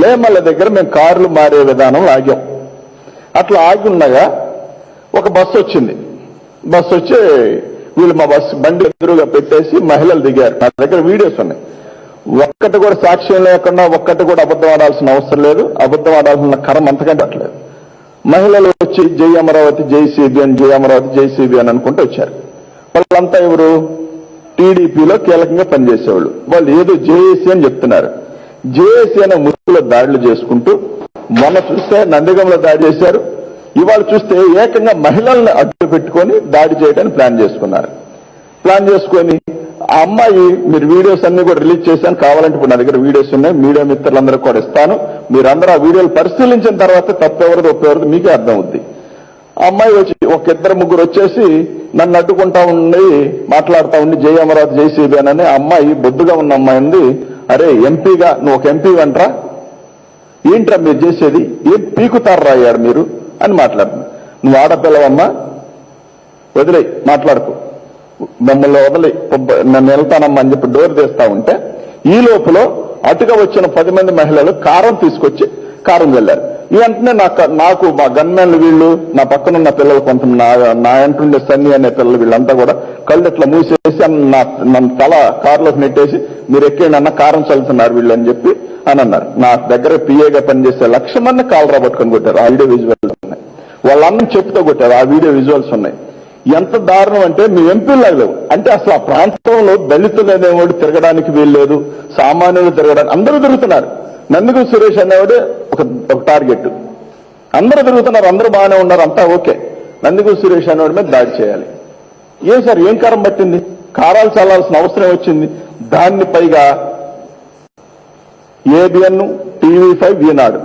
రేమల్ల దగ్గర మేము కార్లు మారే విధానం ఆగాం. అట్లా ఆగి ఉండగా ఒక బస్సు వచ్చింది. బస్సు వచ్చి వీళ్ళు మా బస్సు బండి ఎదురుగా పెట్టేసి మహిళలు దిగారు. నా దగ్గర వీడియోస్ ఉన్నాయి. ఒక్కటి కూడా సాక్ష్యం లేకుండా ఒక్కటి కూడా అబద్ధం ఆడాల్సిన అవసరం లేదు. అబద్ధం ఆడాల్సిన కరం అంతకంటే అట్లేదు. మహిళలు వచ్చి జై అమరావతి జై సిబిఎన్ జై అమరావతి జై సిబిఎన్ అనుకుంటూ వచ్చారు. వాళ్ళంతా ఎవరు? టీడీపీలో కీలకంగా పనిచేసేవాళ్ళు. వాళ్ళు ఏదో జేఏసీ అని చెప్తున్నారు. జేఏసీ అనే ముసుగులో దాడులు చేసుకుంటూ మొన్న చూస్తే నందిగంలో దాడి చేశారు. ఇవాళ చూస్తే ఏకంగా మహిళల్ని అడ్డు పెట్టుకొని దాడి చేయడానికి ప్లాన్ చేసుకున్నారు. ప్లాన్ చేసుకొని ఆ అమ్మాయి, మీరు వీడియోస్ అన్ని కూడా రిలీజ్ చేశాను, కావాలంటే ఇప్పుడు నా దగ్గర వీడియోస్ ఉన్నాయి, మీడియా మిత్రులందరూ కూడా ఇస్తాను. మీరందరూ ఆ వీడియోలు పరిశీలించిన తర్వాత తప్పెవరదు ఒప్పెవరదు మీకే అర్థం అవుద్ది. ఆ అమ్మాయి వచ్చి ఒక ఇద్దరు ముగ్గురు వచ్చేసి నన్ను అడ్డుకుంటా ఉండి మాట్లాడుతూ ఉండి జై అమరావతి జై సిబిఎన్ అని. ఆ అమ్మాయి బొద్దుగా ఉన్న అమ్మాయి ఉంది, అరే ఎంపీగా నువ్వు ఒక ఎంపీ అంటరా, ఏంట్రా మీరు చేసేది, ఏం పీకుతారా అయ్యాడు మీరు అని మాట్లాడుతున్నా. నువ్వు ఆడపిల్లవమ్మా, వదిలే మాట్లాడుకో, మమ్మల్ని వదిలి నన్ను వెళ్తానమ్మా అని చెప్పి డోర్ తీస్తా ఉంటే ఈ లోపల అటుగా వచ్చిన 10 మంది మహిళలు కారం తీసుకొచ్చి కారం వెళ్ళారు. ఈ వెంటనే నాకు మా గన్మెన్లు వీళ్ళు, నా పక్కనున్న పిల్లలు, కొంత నా అంటుండే సన్ని అనే పిల్లలు, వీళ్ళంతా కూడా కళ్ళు ఇట్లా మూసేసి నన్ను తల కారులోకి నెట్టేసి మీరు ఎక్కేయనన్నా కారం చల్లుతున్నారు వీళ్ళు అని చెప్పి అని అన్నారు. నా దగ్గర పిఏగా పనిచేసే 1,00,000 మంది కాలరా పట్టుకొని కొట్టారు. ఆ వీడియో విజువల్స్ ఉన్నాయి. వాళ్ళందరూ చెప్తూ కొట్టారు. ఆ వీడియో విజువల్స్ ఉన్నాయి. ఎంత దారుణం అంటే మీ ఎంపీలు లేవు. అంటే అసలు ఆ ప్రాంతంలో దళితులు అనేవాడు తిరగడానికి వీల్లేదు, సామాన్యులు తిరగడానికి, అందరూ తిరుగుతున్నారు. నందిగం సురేష్ అనేవాడు ఒక టార్గెట్. అందరూ తిరుగుతున్నారు, అందరూ బాగానే ఉన్నారు, అంతా ఓకే. నందిగం సురేష్ అనేవాడి మీద దాడి చేయాలి. ఏం సార్, ఏం కారం పట్టింది? కారాలు చల్లాల్సిన అవసరం వచ్చింది. దాన్ని పైగా ఏబిఎన్, TV5, ఈనాడు,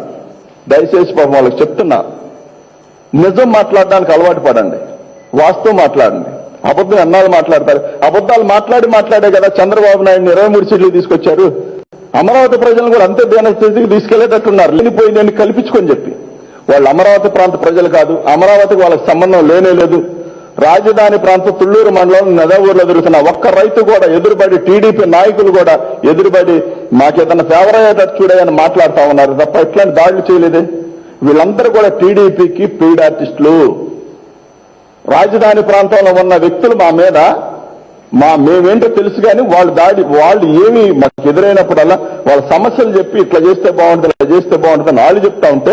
దయచేసి పాపం వాళ్ళకి చెప్తున్నా, నిజం మాట్లాడడానికి అలవాటు పడండి, వాస్తవం మాట్లాడండి. అబద్ధం ఎన్నాళ్ళు మాట్లాడతారు? అబద్ధాలు మాట్లాడే కదా చంద్రబాబు నాయుడిని 23 సీట్లు తీసుకొచ్చారు. అమరావతి ప్రజలను కూడా అంతే స్థితికి తీసుకెళ్లేటట్టున్నారు, లేనిపోయిందని కల్పించుకొని చెప్పి. వాళ్ళు అమరావతి ప్రాంత ప్రజలు కాదు, అమరావతికి వాళ్ళకి సంబంధం లేనే లేదు. రాజధాని ప్రాంతం తుళ్లూరు మండలం నదవూరులో తిరుగుతున్న ఒక్క రైతు కూడా ఎదురుబడి, టీడీపీ నాయకులు కూడా ఎదురుబడి మాకేదన్నా ఫేవర్ అయ్యేటట్టు చూడాలని మాట్లాడుతా ఉన్నారు తప్ప ఇట్లాంటి దాడులు చేయలేదే. వీళ్ళందరూ కూడా టీడీపీకి పెయిడ్ ఆర్టిస్టులు. రాజధాని ప్రాంతంలో ఉన్న వ్యక్తులు మా మీద మేమేంటో తెలుసు కానీ వాళ్ళు ఏమి మాకు ఎదురైనప్పుడల్లా వాళ్ళ సమస్యలు చెప్పి ఇట్లా చేస్తే బాగుంటుంది, ఇలా చేస్తే బాగుంటుంది అని వాళ్ళు చెప్తా ఉంటే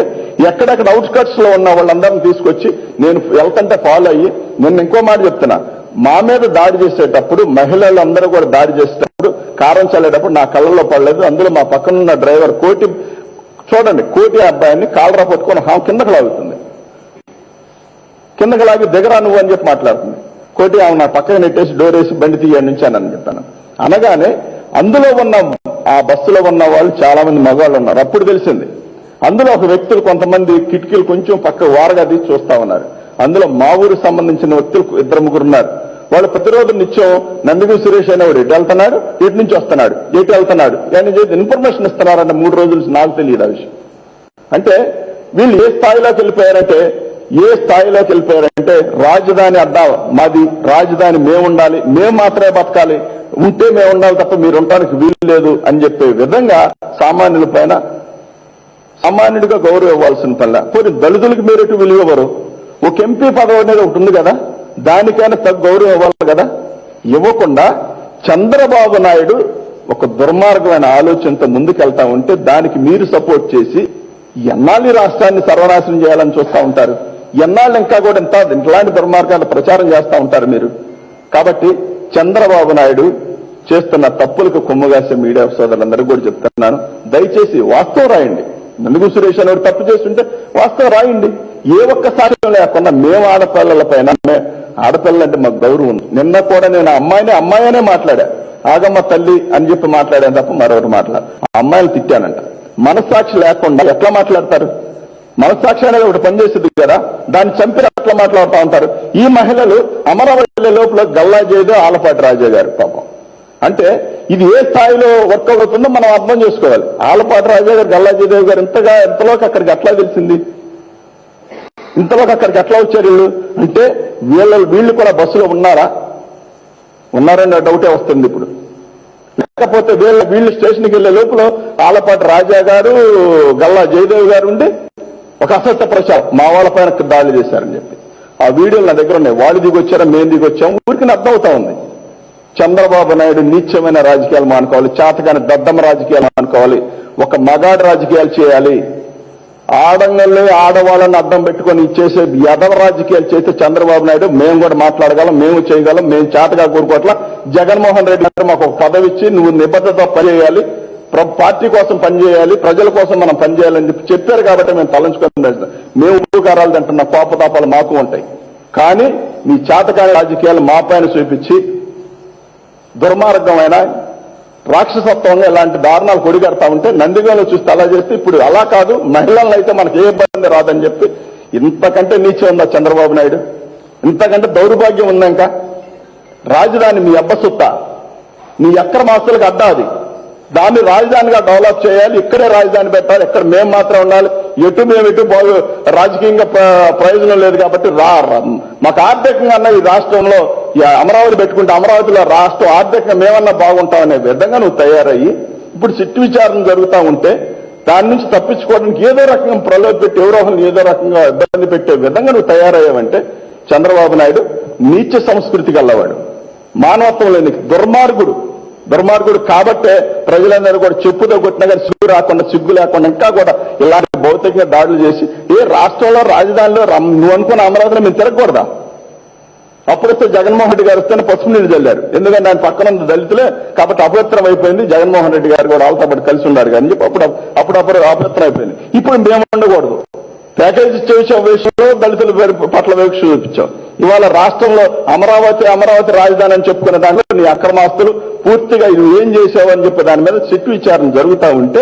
ఎక్కడెక్కడ అవుట్స్కట్స్ లో ఉన్న వాళ్ళందరినీ తీసుకొచ్చి నేను వెళ్తుంటే ఫాలో అయ్యి, నేను ఇంకో మాట చెప్తున్నా, మా మీద దాడి చేసేటప్పుడు మహిళలందరూ కూడా దాడి చేసేటప్పుడు కారం చల్లేటప్పుడు నా కళ్ళల్లో పడలేదు. అందులో మా పక్కనున్న డ్రైవర్ కోటి అబ్బాయిని కాలరా పట్టుకొని కిందకు లాగుతుంది. కిందకి లాగి దిగరా నువ్వు అని చెప్పి మాట్లాడుతుంది. కోటి ఆమె నా పక్కన నెట్టేసి డోర్ వేసి బండి తీయని నుంచి అని చెప్పాను. అనగానే అందులో ఉన్న ఆ బస్సులో ఉన్న వాళ్ళు చాలా మంది మగవాళ్ళు ఉన్నారు. అప్పుడు తెలిసింది అందులో ఒక వ్యక్తులు కొంతమంది కిటికీలు కొంచెం పక్క వారగా తీసి చూస్తా ఉన్నారు. అందులో మా ఊరికి సంబంధించిన వ్యక్తులు 2-3 ఉన్నారు. వాళ్ళు ప్రతిరోజు నిత్యం నందిగం సురేష్ అనేవాడు ఎటు వెళ్తున్నాడు, ఎటు నుంచి వస్తున్నాడు, ఎటు వెళ్తున్నాడు అని చెప్పి ఇన్ఫర్మేషన్ ఇస్తున్నారంటే 3 రోజుల నుంచి నాకు తెలియదు ఆ విషయం. అంటే వీళ్ళు ఏ స్థాయిలోకి వెళ్ళిపోయారంటే రాజధాని అడ్డా మాది, రాజధాని మేము ఉండాలి, మేము మాత్రమే బతకాలి, ఉంటే మేము ఉండాలి తప్ప మీరు ఉండటానికి వీలు లేదు అని చెప్పే విధంగా సామాన్యుల పైన సామాన్యుడిగా గౌరవం ఇవ్వాల్సిన పల్ల. పోనీ దళితులకు మీరెటు విలువ ఇవ్వరు? ఒక ఎంపీ పదవి అనేది ఒకటి ఉంది కదా, దానికైనా తగ్గ గౌరవం ఇవ్వాలి కదా. ఇవ్వకుండా చంద్రబాబు నాయుడు ఒక దుర్మార్గమైన ఆలోచనతో ముందుకెళ్తా ఉంటే దానికి మీరు సపోర్ట్ చేసి ఎన్నాళ్ళు రాష్ట్రాన్ని సర్వనాశనం చేయాలని చూస్తూ ఉంటారు. ఎన్నాళ్ళు ఇంకా కూడా ఇట్లాంటి దుర్మార్గాలు ప్రచారం చేస్తూ ఉంటారు మీరు. కాబట్టి చంద్రబాబు నాయుడు చేస్తున్న తప్పులకు కొమ్ముగాసే మీడియా సోదరులందరూ కూడా చెప్తున్నాను, దయచేసి వాస్తవం రాయండి. నందిగం సురేష్ అనేవాడు తప్పు చేస్తుంటే వాస్తవం రాయండి. ఏ ఒక్క సాక్ష్యం లేకుండా మేము ఆడపిల్లల పైన, ఆడపిల్లలంటే మాకు గౌరవం ఉంది. నిన్న కూడా నేను అమ్మాయినే మాట్లాడా, ఆగమ్మ తల్లి అని చెప్పి మాట్లాడాను తప్ప మరొకటి మాట్లాడు. ఆ అమ్మాయిని తిట్టానంట. మనస్సాక్షి లేకుండా ఎట్లా మాట్లాడతారు? మనస్సాక్షి అనేది ఒకటి పనిచేస్తుంది కదా, దాన్ని చంపి అట్లా మాట్లాడుతూ ఉంటారు. ఈ మహిళలు అమరావతి లోపల గల్లా చేయదు ఆలపాటి రాజా గారు పాపం. అంటే ఇది ఏ స్థాయిలో వర్కౌట్ అవుతుందో మనం అర్థం చేసుకోవాలి. ఆలపాటి రాజా గారు, గల్లా జయదేవ్ గారు ఇంతలోకి అక్కడికి ఎట్లా తెలిసింది? ఇంతలోకి అక్కడికి ఎట్లా వచ్చారు వీళ్ళు? అంటే వీళ్ళు కూడా బస్సులో ఉన్నారని డౌటే వస్తుంది ఇప్పుడు. లేకపోతే వీళ్ళు స్టేషన్కి వెళ్లే లోపల ఆలపాటి రాజా గారు, గల్లా జయదేవ్ గారు ఉండి ఒక అసత్య ప్రచారం మా వాళ్ళ పైన దాడి చేశారని చెప్పి ఆ వీడియోలు నా దగ్గర ఉన్నాయి. వాళ్ళు దిగొచ్చారా, మేము దిగొచ్చాము, ఊరికి అర్థం అవుతా ఉంది. చంద్రబాబు నాయుడు నీచమైన రాజకీయాలు మానుకోవాలి, చాతకాని దద్దమ్మ రాజకీయాలు మానుకోవాలి, ఒక మగాడు రాజకీయాలు చేయాలి. ఆడంగల్ని ఆడవాళ్ళని అడ్డం పెట్టుకొని చేసే యదవ రాజకీయాలు చేస్తే చంద్రబాబు నాయుడు మేము కూడా మాట్లాడగలం, మేము చేయగలం, మేము చేతగా కోరుకోవట్ల. జగన్మోహన్ రెడ్డి గారు మాకు ఒక పదవి ఇచ్చి నువ్వు నిబద్ధత పనిచేయాలి, పార్టీ కోసం పనిచేయాలి, ప్రజల కోసం మనం పనిచేయాలని చెప్పారు కాబట్టి మేము తలంచుకొని మేము ఉపకారాలు తింటున్న కోపతాపాలు మాకు ఉంటాయి. కానీ మీ చేతకాని రాజకీయాలు మా పైన చూపించి దుర్మార్గమైన రాక్షసత్వంగా ఇలాంటి దారుణాలు కొడిగడతా ఉంటే నందిగంలో చూస్తే అలా చేస్తే ఇప్పుడు అలా కాదు, మహిళలను అయితే మనకు ఏ ఇబ్బంది రాదని చెప్పి ఇంతకంటే నీచే ఉందా చంద్రబాబు నాయుడు? ఇంతకంటే దౌర్భాగ్యం ఉందా? ఇంకా రాజధాని మీ అబ్బసుత్త, నీ అక్రమాస్తులకు అడ్డా అది. దాన్ని రాజధానిగా డెవలప్ చేయాలి, ఇక్కడే రాజధాని పెట్టాలి, ఇక్కడ మేము మాత్రం ఉండాలి. మేము ఎటు రాజకీయంగా ప్రయోజనం లేదు కాబట్టి మాకు ఆర్థికంగా అన్న ఈ రాష్ట్రంలో అమరావతి పెట్టుకుంటే అమరావతిలో రాష్ట్రం ఆర్థికంగా మేమన్నా బాగుంటామనే విధంగా నువ్వు తయారయ్యి ఇప్పుడు సిట్టు విచారణ జరుగుతూ ఉంటే దాని నుంచి తప్పించుకోవడానికి ఏదో రకంగా ప్రలోభ పెట్టి ఎవరో ఏదో రకంగా ఇబ్బంది పెట్టే విధంగా నువ్వు తయారయ్యావంటే చంద్రబాబు నాయుడు నీచ సంస్కృతి గల్లవాడు, మానవత్వం లేని దుర్మార్గుడు కాబట్టే ప్రజలందరూ కూడా చెప్పుతో కొట్టినా కానీ సిగ్గు లేకుండా ఇంకా కూడా ఇలాంటి భౌతికంగా దాడులు చేసి రాష్ట్రంలో రాజధానిలో నువ్వు అనుకున్న అమరావతిలో మేము తిరగకూడదా? అప్పుడొస్తే జగన్మోహన్ రెడ్డి గారు వస్తేనే పసుపు నీళ్ళు చల్లారు, ఎందుకంటే ఆయన పక్కన ఉన్న దళితులే కాబట్టి అపవిత్రం అయిపోయింది. జగన్మోహన్ రెడ్డి గారు కూడా వాళ్ళతో పాటు కలిసి ఉన్నారు కానీ చెప్పి అప్పుడు అపవిత్రం అయిపోయింది. ఇప్పుడు మేము ఉండకూడదు. ప్యాకేజ్ ఇచ్చే విషయంలో దళితుల పట్ల వివక్ష చూపించాం. ఇవాళ రాష్ట్రంలో అమరావతి రాజధాని అని చెప్పుకునే దాంట్లో నీ అక్రమాస్తులు పూర్తిగా ఇది ఏం చేసావని చెప్పి దాని మీద సిట్టు విచారణ జరుగుతూ ఉంటే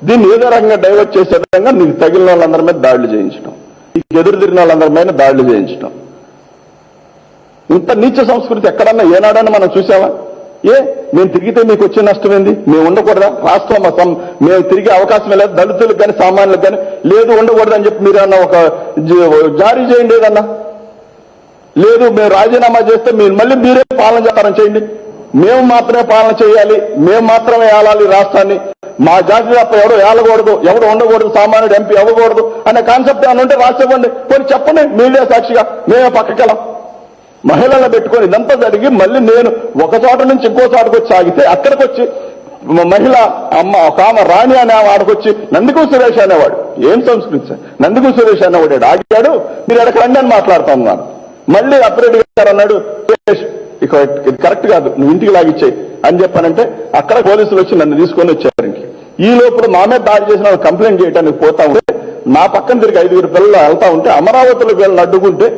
దీన్ని ఏదో రకంగా డైవర్ట్ చేసే విధంగా నీకు తగిలిన వాళ్ళందరి మీద దాడులు చేయించడం, నీకు ఎదురు తిరిగిన వాళ్ళందరి మీద దాడులు చేయించడం, ఇంత నీచ సంస్కృతి ఎక్కడన్నా ఏనాడన్నా మనం చూసావా? మేము తిరిగితే మీకు వచ్చే నష్టం ఏంది? మేము ఉండకూడదా? రాష్ట్రం మేము తిరిగే అవకాశం లేదు, దళితులకు కానీ సామాన్యులకు కానీ లేదు, ఉండకూడదని చెప్పి మీరన్నా ఒక జారీ చేయండి. ఏదన్నా లేదు, మేము రాజీనామా చేస్తే మీరు మళ్ళీ మీరే పాలన చేస్తారని చేయండి. మేము మాత్రమే పాలన చేయాలి, మేము మాత్రమే ఏలాలి రాష్ట్రాన్ని, మా జాతి తప్ప ఎవడో ఏలకూడదు, ఎవడో ఉండకూడదు, సామాన్యుడు ఎంపీ అవ్వకూడదు అనే కాన్సెప్ట్ ఏమైనా ఉంటే రాసివ్వండి, కొన్ని చెప్పండి మీడియా సాక్షిగా, మేమే పక్కకెళ్ళాం. మహిళలను పెట్టుకొని ఇదంతా జరిగి మళ్ళీ నేను ఒక చోట నుంచి ఇంకో చోటకు వచ్చి ఆగితే అక్కడికి వచ్చి మహిళ ఒక ఆమె రాణి అనే ఆడకొచ్చి నందిగం సురేష్ అనేవాడు, ఏం సంస్కృతి సార్, నందిగం సురేష్ అనేవాడు ఆగాడు, మీరు ఎక్కడికి రండి అని మాట్లాడుతూ ఉన్నారు. మళ్ళీ అప్పిరెడ్డి గారు అన్నాడు ఇక ఇది కరెక్ట్ కాదు, నువ్వు ఇంటికి లాగిచ్చేయి అని చెప్పానంటే అక్కడ పోలీసులు వచ్చి నన్ను తీసుకొని వచ్చారు. ఇంటికి ఈ లోపల మా మీద దాడి చేసిన కంప్లైంట్ చేయడానికి పోతా ఉంటే నా పక్కన తిరిగి 5 పిల్లలు వెళ్తా ఉంటే అమరావతిలో వీళ్ళని అడ్డుకుంటే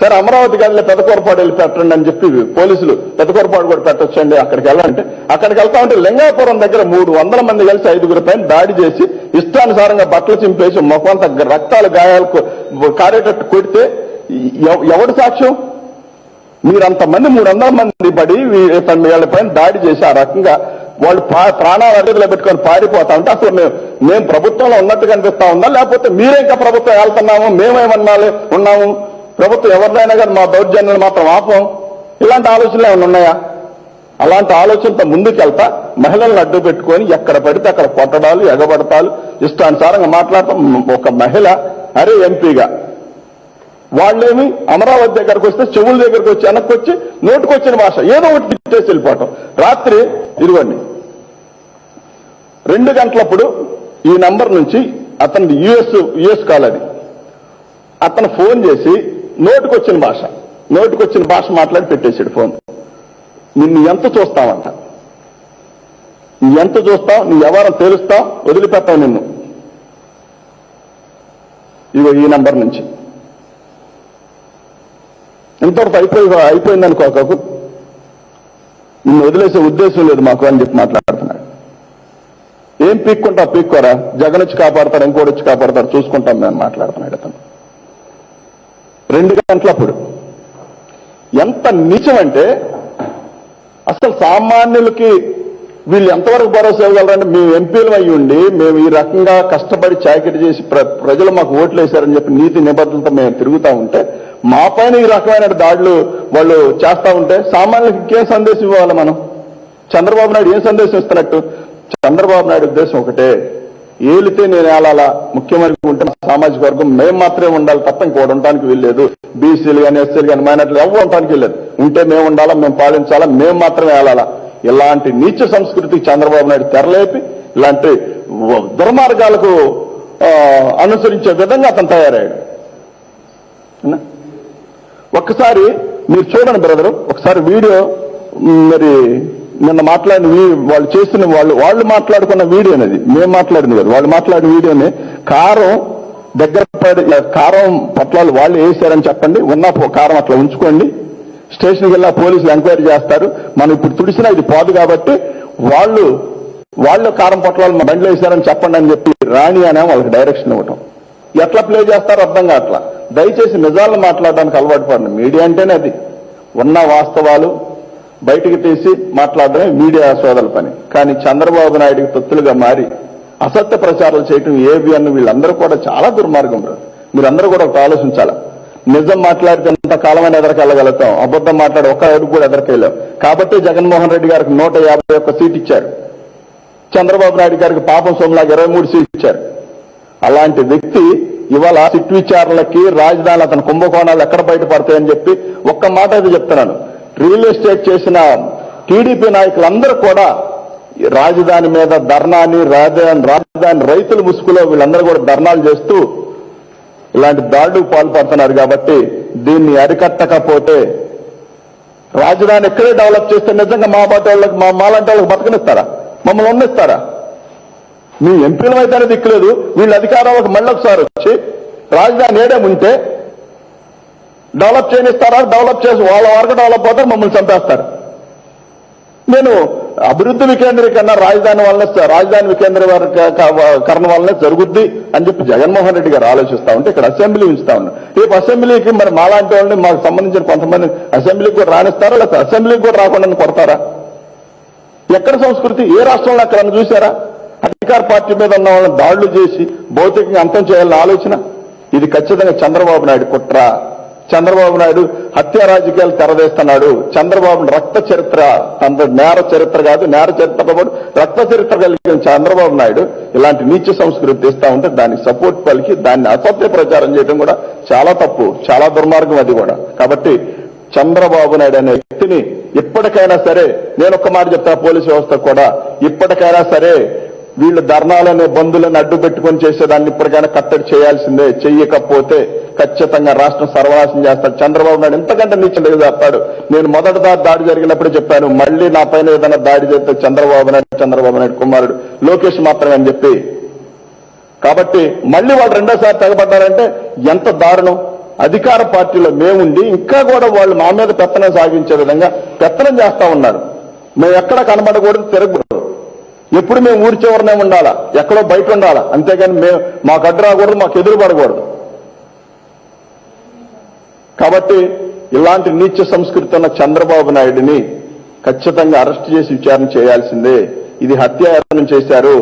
సరే అమరావతి గదిలో పెద్దకొరపాటు వెళ్ళి పెట్టండి అని చెప్పి పోలీసులు పెద్దకొరపాటు కూడా పెట్టొచ్చండి అక్కడికి వెళ్ళాలంటే అక్కడికి వెళ్తా ఉంటే లింగాపురం దగ్గర 300 మంది కలిసి 5 పైన దాడి చేసి ఇష్టానుసారంగా బట్టలు చింపేసి మొఖంత రక్తాలు గాయాలకు కారేటట్టు కొడితే ఎవడు సాక్ష్యం? మీరంతమంది 300 మంది పడి వీళ్ళ పైన దాడి చేసి ఆ రకంగా వాళ్ళు ప్రాణాలు అడుగులో పెట్టుకొని పారిపోతా ఉంటే అసలు మేము ప్రభుత్వంలో ఉన్నట్టు కనిపిస్తా ఉందా, లేకపోతే మీరే ఇంకా ప్రభుత్వం వెళ్తున్నాము, మేమేమన్నాలి ఉన్నాము, ప్రభుత్వం ఎవరినైనా కానీ మా దౌర్జన్యాలు మాత్రం ఆపం, ఇలాంటి ఆలోచనలు ఏమైనా ఉన్నాయా? అలాంటి ఆలోచనతో ముందుకెళ్తా మహిళలను అడ్డు పెట్టుకొని ఎక్కడ పడితే అక్కడ కొట్టడాలు, ఎగబడతాలు, ఇష్టానుసారంగా మాట్లాడతాం. ఒక మహిళ అరే ఎంపీగా వాళ్ళేమి అమరావతి దగ్గరకు వస్తే చెవుల దగ్గరకు వచ్చి వెనక్కి వచ్చి నోటుకొచ్చిన భాష ఏదో ఒకటి తిట్టేసి వెళ్ళిపోవటం. రాత్రి ఇదిగోండి 2 గంటలప్పుడు ఈ నంబర్ నుంచి అతను యుఎస్ కాల్ అది, అతను ఫోన్ చేసి నోటుకొచ్చిన భాష మాట్లాడి పెట్టేశాడు ఫోన్. నిన్ను ఎంత చూస్తావంట, నువ్వు ఎంత చూస్తావు, నీ ఎవరం తెలుస్తావు, వదిలిపెట్టావు నిన్ను. ఇగో ఈ నంబర్ నుంచి ఎంతవరకు అయిపోయిందనుకోకు, నిన్ను వదిలేసే ఉద్దేశం లేదు మాకు అని చెప్పి మాట్లాడుతున్నాడు. ఏం పీక్కోరా, జగన్ వచ్చి కాపాడతాడు, ఇంకోటి వచ్చి కాపాడతాడు, చూసుకుంటాం మేము మాట్లాడుతున్నాడు అతను. 2 గంటలప్పుడు ఎంత నీచం అంటే అసలు సామాన్యులకి వీళ్ళు ఎంతవరకు భరోసా ఇవ్వగలరంటే మేము ఎంపీలు అయ్యి ఉండి మేము ఈ రకంగా కష్టపడి చాకిరి చేసి ప్రజలు మాకు ఓట్లు వేశారని చెప్పి నీతి నిబద్ధతలతో మేము తిరుగుతూ ఉంటే మా పైన ఈ రకమైన దాడులు వాళ్ళు చేస్తా ఉంటే సామాన్యులకి ఇంకేం సందేశం ఇవ్వాలి మనం? చంద్రబాబు నాయుడు ఏం సందేశం ఇస్తున్నట్టు? చంద్రబాబు నాయుడు ఉద్దేశం ఒకటే, ఏలితే నేను ఏలాలా, ముఖ్యమంత్రి ఉంటే సామాజిక వర్గం మేము మాత్రమే ఉండాలి తప్ప ఇంకోటి ఉండడానికి వీల్లేదు. బీసీలు కానీ ఎస్సీలు కానీ మైనార్టీలు ఎవరు ఉండడానికి వీల్లేదు. ఉంటే మేము ఉండాలా, మేము పాలించాలా, మేము మాత్రమే ఏలాలా. ఇలాంటి నీచ సంస్కృతికి చంద్రబాబు నాయుడు తెరలేపి ఇలాంటి దుర్మార్గాలకు అనుసరించే విధంగా అతను తయారయ్యాడు. ఒక్కసారి మీరు చూడండి బ్రదరు, ఒకసారి వీడియో, మరి నిన్న మాట్లాడిన వాళ్ళు చేసిన వాళ్ళు మాట్లాడుకున్న వీడియో అనేది, మేము మాట్లాడింది కదా, వాళ్ళు మాట్లాడిన వీడియోని కారం దగ్గర పడి కారం పొట్లాలు వాళ్ళు వేసారని చెప్పండి, ఉన్న కారం అట్లా ఉంచుకోండి, స్టేషన్కి వెళ్ళి పోలీసులు ఎంక్వైరీ చేస్తారు, మనం ఇప్పుడు తుడిసినా ఇది పోదు కాబట్టి వాళ్ళు కారం పొట్లాలు మా బండిలో వేశారని చెప్పండి అని చెప్పి రాణి అనే వాళ్ళకి డైరెక్షన్ ఇవ్వటం. ఎట్లా ప్లే చేస్తారో అర్థం కావట్లా. దయచేసి నిజాలను మాట్లాడడానికి అలవాటు పడండి. మీడియా అంటేనే అది, ఉన్న వాస్తవాలు బయటికి తీసి మాట్లాడడమే మీడియా సోదరుల పని. కానీ చంద్రబాబు నాయుడికి తొత్తులుగా మారి అసత్య ప్రచారాలు చేయటం ఏబిఎన్ వీళ్ళందరూ కూడా చాలా దుర్మార్గం. మీరందరూ కూడా ఒక ఆలోచించాలా. నిజం మాట్లాడితే ఎంత కాలమైన ఎదరికెళ్ళగలుగుతాం, అబద్ధం మాట్లాడి ఒక్క అడుగు కూడా ఎదరికెళ్ళాం. కాబట్టి జగన్మోహన్ రెడ్డి గారికి 151 సీట్ ఇచ్చారు, చంద్రబాబు నాయుడు గారికి పాపం సొమ్ములాగా 23 సీట్లు ఇచ్చారు. అలాంటి వ్యక్తి ఇవాళ సిట్ విచారణలకి రాజధాని అతని కుంభకోణాలు ఎక్కడ బయటపడతాయని చెప్పి ఒక్క మాట అయితే చెప్తున్నాను. రియల్ ఎస్టేట్ చేసిన టీడీపీ నాయకులందరూ కూడా రాజధాని మీద ధర్నాని, రాజధాని రైతుల ముసుగులో వీళ్ళందరూ కూడా ధర్నాలు చేస్తూ ఇలాంటి దాడులకు పాల్పడుతున్నారు. కాబట్టి దీన్ని అరికట్టకపోతే రాజధాని ఎక్కడే డెవలప్ చేస్తే నిజంగా మా పార్టీ వాళ్ళకి, మాలాంటి వాళ్ళకి బతకనిస్తారా? మమ్మల్ని ఉన్నిస్తారా? మీ ఎంపీలు అయితే దిక్కులేదు, వీళ్ళ అధికారాలకు మళ్ళీ ఒకసారి వచ్చి రాజధాని ఏడేముంటే డెవలప్ చేయనిస్తారా? డెవలప్ చేసి వాళ్ళ వరకు డెవలప్ అవుతారు, మమ్మల్ని చంపేస్తారు. నేను అభివృద్ధి వికేంద్రీకరణ రాజధాని వికేంద్రీకరణ వల్లనే జరుగుద్ది అని చెప్పి జగన్మోహన్ రెడ్డి గారు ఆలోచిస్తా ఉంటే ఇక్కడ అసెంబ్లీ ఉంచుతా ఉన్నారు. రేపు అసెంబ్లీకి మరి మాలాంటి వాళ్ళని, మాకు సంబంధించిన కొంతమంది అసెంబ్లీకి కూడా రాణిస్తారా, లేకపోతే అసెంబ్లీకి కూడా రాకుండా కొడతారా? ఎక్కడ సంస్కృతి? ఏ రాష్ట్రంలో అక్కడ చూసారా? అధికార పార్టీ మీద ఉన్న వాళ్ళని దాడులు చేసి భౌతికంగా అంతం చేయాలని ఆలోచన. ఇది ఖచ్చితంగా చంద్రబాబు నాయుడు కుట్ర. చంద్రబాబు నాయుడు హత్య రాజకీయాలు తెరవేస్తున్నాడు. చంద్రబాబు రక్త చరిత్ర, నేర చరిత్ర కాదు, నేర చరిత్రతో పాటు రక్త చరిత్ర కలిగిన చంద్రబాబు నాయుడు ఇలాంటి నీచ సంస్కృతి తెస్తా ఉంటే దానికి సపోర్ట్ పలికి దాన్ని అసత్య ప్రచారం చేయడం కూడా చాలా తప్పు, చాలా దుర్మార్గం అది కూడా. కాబట్టి చంద్రబాబు నాయుడు అనే వ్యక్తిని ఇప్పటికైనా సరే, నేను ఒక్క మాట చెప్తా, పోలీసు వ్యవస్థ కూడా ఇప్పటికైనా సరే వీళ్ళు ధర్నాలనే బంధులను అడ్డు పెట్టుకొని చేసేదాన్ని ఇప్పటికైనా కట్టడి చేయాల్సిందే. చెయ్యకపోతే ఖచ్చితంగా రాష్ట్రం సర్వనాశనం చేస్తాడు. చంద్రబాబు నాయుడు ఎంతకంటే నీచంగా చేస్తాడు. నేను మొదటి దాడి జరిగినప్పుడు చెప్పాను, మళ్ళీ నా పైన ఏదైనా దాడి చేస్తే చంద్రబాబు నాయుడు కుమారుడు లోకేష్ మాత్రమే అని చెప్పి. కాబట్టి మళ్ళీ వాళ్ళు రెండోసారి తెగబడ్డారంటే ఎంత దారుణం. అధికార పార్టీలో మేముండి ఇంకా కూడా వాళ్ళు మా మీద పెత్తనం సాగించే విధంగా పెత్తనం చేస్తా ఉన్నారు. మేము ఎక్కడ కనబడకూడదు, తిరగకూడదు. ఎప్పుడు మేము ఊరి చివరనే ఉండాలా, ఎక్కడో బయట ఉండాలా, అంతేగాని మేము మాకు అడ్డు రాకూడదు, మాకు ఎదురు పడకూడదు. కాబట్టి ఇలాంటి నీచ సంస్కృతి ఉన్న చంద్రబాబు నాయుడిని ఖచ్చితంగా అరెస్ట్ చేసి విచారణ చేయాల్సిందే. ఇది హత్యాయత్నం చేశారు,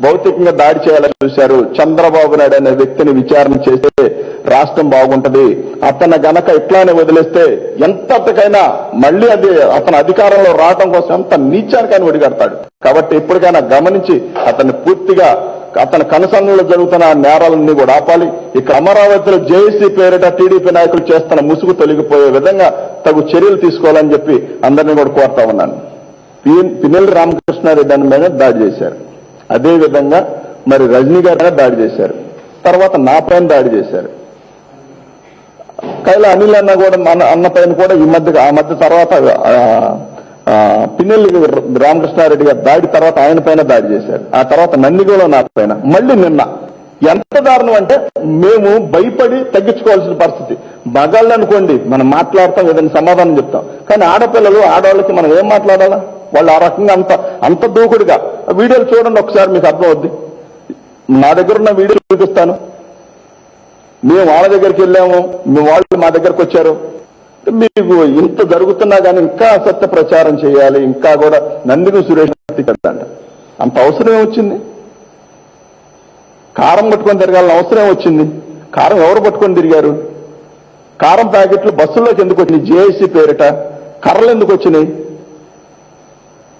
భౌతికంగా దాడి చేయాలని చూశారు. చంద్రబాబు నాయుడు అనే వ్యక్తిని విచారణ చేస్తే రాష్ట్రం బాగుంటది. అతను గనక ఇట్లానే వదిలేస్తే ఎంతకైనా మళ్ళీ అది అతను అధికారంలో రావడం కోసం ఎంత నీచానికైనా ఒడిగడతాడు. కాబట్టి ఇప్పటికైనా గమనించి అతన్ని పూర్తిగా అతని కనుసన్నలో జరుగుతున్న నేరాలన్నీ కూడా ఆపాలి. ఇక్కడ అమరావతిలో జేఏసీ పేరిట టీడీపీ నాయకులు చేస్తున్న ముసుగు తొలగిపోయే విధంగా తగు చర్యలు తీసుకోవాలని చెప్పి అందరినీ కూడా కోరుతా ఉన్నాను. పిన్నెల్లి రామకృష్ణారెడ్డి అని మీద దాడి చేశారు, అదేవిధంగా మరి రజనీ గారి దాడి చేశారు, తర్వాత నా పైన దాడి చేశారు, కైలా అనిల్ అన్న కూడా అన్న పైన కూడా ఆ మధ్య తర్వాత పిన్నెల్లి రామకృష్ణారెడ్డి గారి దాడి తర్వాత ఆయన పైన దాడి చేశారు. ఆ తర్వాత నందిగంలో నా పైన, మళ్ళీ నిన్న. ఎంత దారుణం అంటే మేము భయపడి తగ్గించుకోవాల్సిన పరిస్థితి. మగాళ్ళు అనుకోండి మనం మాట్లాడతాం, ఏదైనా సమాధానం చెప్తాం. కానీ ఆడవాళ్ళకి మనం ఏం మాట్లాడాలా? వాళ్ళు ఆ రకంగా అంత దూకుడుగా. వీడియోలు చూడండి ఒకసారి, మీకు అర్థమవుద్ది. నా దగ్గర ఉన్న వీడియోలు చూపిస్తాను. మేము వాళ్ళ దగ్గరికి వెళ్ళాము, వాళ్ళు మా దగ్గరకు వచ్చారు. మీకు ఇంత జరుగుతున్నా కానీ ఇంకా అసత్య ప్రచారం చేయాలి, ఇంకా కూడా నందిగం సురేష్ అంట. అంత అవసరం వచ్చింది? కారం పట్టుకొని తిరగాలని అవసరం వచ్చింది? కారం ఎవరు పట్టుకొని తిరిగారు? కారం ప్యాకెట్లు బస్సుల్లోకి ఎందుకు వచ్చినాయి? జేఏసీ పేరిట కర్రలు ఎందుకు వచ్చినాయి?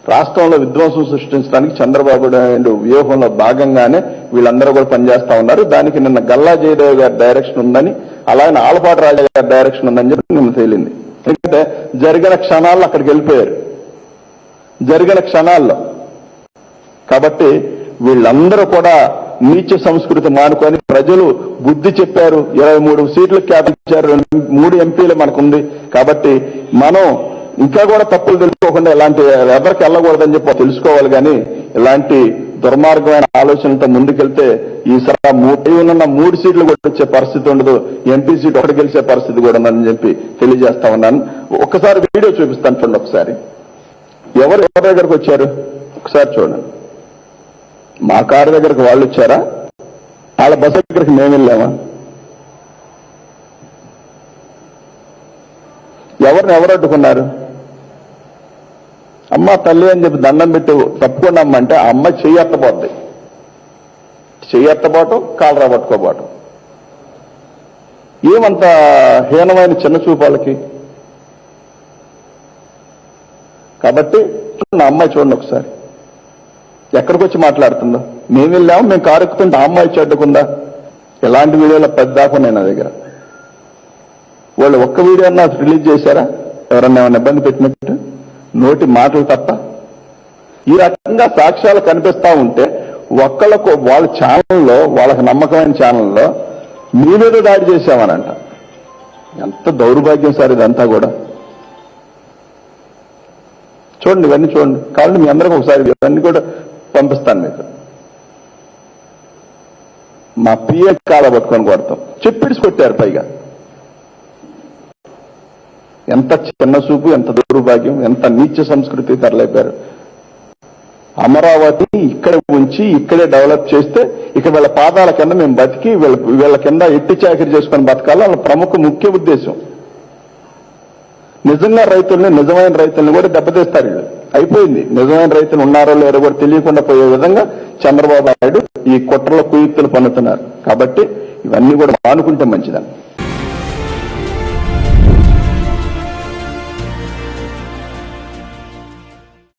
రాష్ట్రంలో విధ్వంసం సృష్టించడానికి చంద్రబాబు నాయుడు వ్యూహంలో భాగంగానే వీళ్ళందరూ కూడా పనిచేస్తా ఉన్నారు. దానికి నిన్న గల్లా జయదేవ్ గారి డైరెక్షన్ ఉందని, అలాగే ఆలపాటి రాజా గారి డైరెక్షన్ ఉందని చెప్పి నిన్న తేలింది. ఎందుకంటే జరిగిన క్షణాల్లో అక్కడికి వెళ్ళిపోయారు, జరిగిన క్షణాల్లో. కాబట్టి వీళ్ళందరూ కూడా నీచ సంస్కృతి మానుకొని ప్రజలు బుద్ధి చెప్పారు. 23 సీట్లు కేటాయించారు, 3 ఎంపీలు మనకుంది. కాబట్టి మనం ఇంకా కూడా తప్పులు తెలుసుకోకుండా ఇలాంటి ఎవరికి వెళ్ళకూడదని చెప్పి తెలుసుకోవాలి. కానీ ఇలాంటి దుర్మార్గమైన ఆలోచనలతో ముందుకెళ్తే ఈసారి 3 సీట్లు కూడా వచ్చే పరిస్థితి ఉండదు, ఎంపీ సీట్ ఒకటి గెలిచే పరిస్థితి కూడా ఉందని చెప్పి తెలియజేస్తా ఉన్నాను. ఒక్కసారి వీడియో చూపిస్తాను చూడండి. ఒకసారి ఎవరి దగ్గరకు వచ్చారు ఒకసారి చూడండి. మా కారు దగ్గరకు వాళ్ళు వచ్చారా, వాళ్ళ బస్సు దగ్గరికి మేము వెళ్ళామా? ఎవరు అడ్డుకున్నారు? అమ్మ తల్లి అని చెప్పి దండం పెట్టి తప్పుకుండా అమ్మంటే ఆ అమ్మ చెయ్యెత్తపోద్ది, చెయ్యెత్తపోవటం కాలరా పట్టుకోపోవటం. ఏమంత హీనమైన చిన్న చూపాలకి. కాబట్టి చూడండి, అమ్మాయి చూడండి ఒకసారి ఎక్కడికి వచ్చి మాట్లాడుతుందో. మేము వెళ్ళాము, మేము కారు ఎక్కుతుంటే ఆ అమ్మాయి చెడ్డకుందా? ఎలాంటి వీడియోలో పెద్దాకు నేను నా దగ్గర. వాళ్ళు ఒక్క వీడియో అన్నా రిలీజ్ చేశారా? ఎవరన్నా ఏమన్నా ఇబ్బంది పెట్టినట్టు? నోటి మాటలు తప్ప. ఈ రకంగా సాక్ష్యాలు కనిపిస్తా ఉంటే ఒక్కళ్ళకు వాళ్ళ ఛానల్లో, వాళ్ళకి నమ్మకమైన ఛానల్లో మీ మీద దాడి చేశామనంట. ఎంత దౌర్భాగ్యం సార్ ఇదంతా కూడా. చూడండి, ఇవన్నీ చూడండి. కావాలంటే మీ అందరికీ ఒకసారి ఇవన్నీ కూడా పంపిస్తాను మీకు. మా పిఏ కాల పట్టుకొని కొడతాం, చెప్పిడిసి కొట్టారు. పైగా ఎంత చిన్న చూపు, ఎంత దౌర్భాగ్యం, ఎంత నీచ సంస్కృతి తరలిపారు. అమరావతి ఇక్కడే ఉంచి ఇక్కడే డెవలప్ చేస్తే ఇక వీళ్ళ పాదాల కింద మేము బతికి వీళ్ళ కింద ఎట్టి చాకరీ చేసుకొని బతకాలి. వాళ్ళ ప్రముఖ ముఖ్య ఉద్దేశం. నిజంగా రైతుల్ని, నిజమైన రైతుల్ని కూడా దెబ్బతీస్తారు వీళ్ళు. అయిపోయింది. నిజమైన రైతులు ఉన్నారో లేరో కూడా తెలియకుండా పోయే విధంగా చంద్రబాబు నాయుడు ఈ కుట్రల కుయుక్తులు పన్నుతున్నారు. కాబట్టి ఇవన్నీ కూడా మానుకుంటే మంచిదని.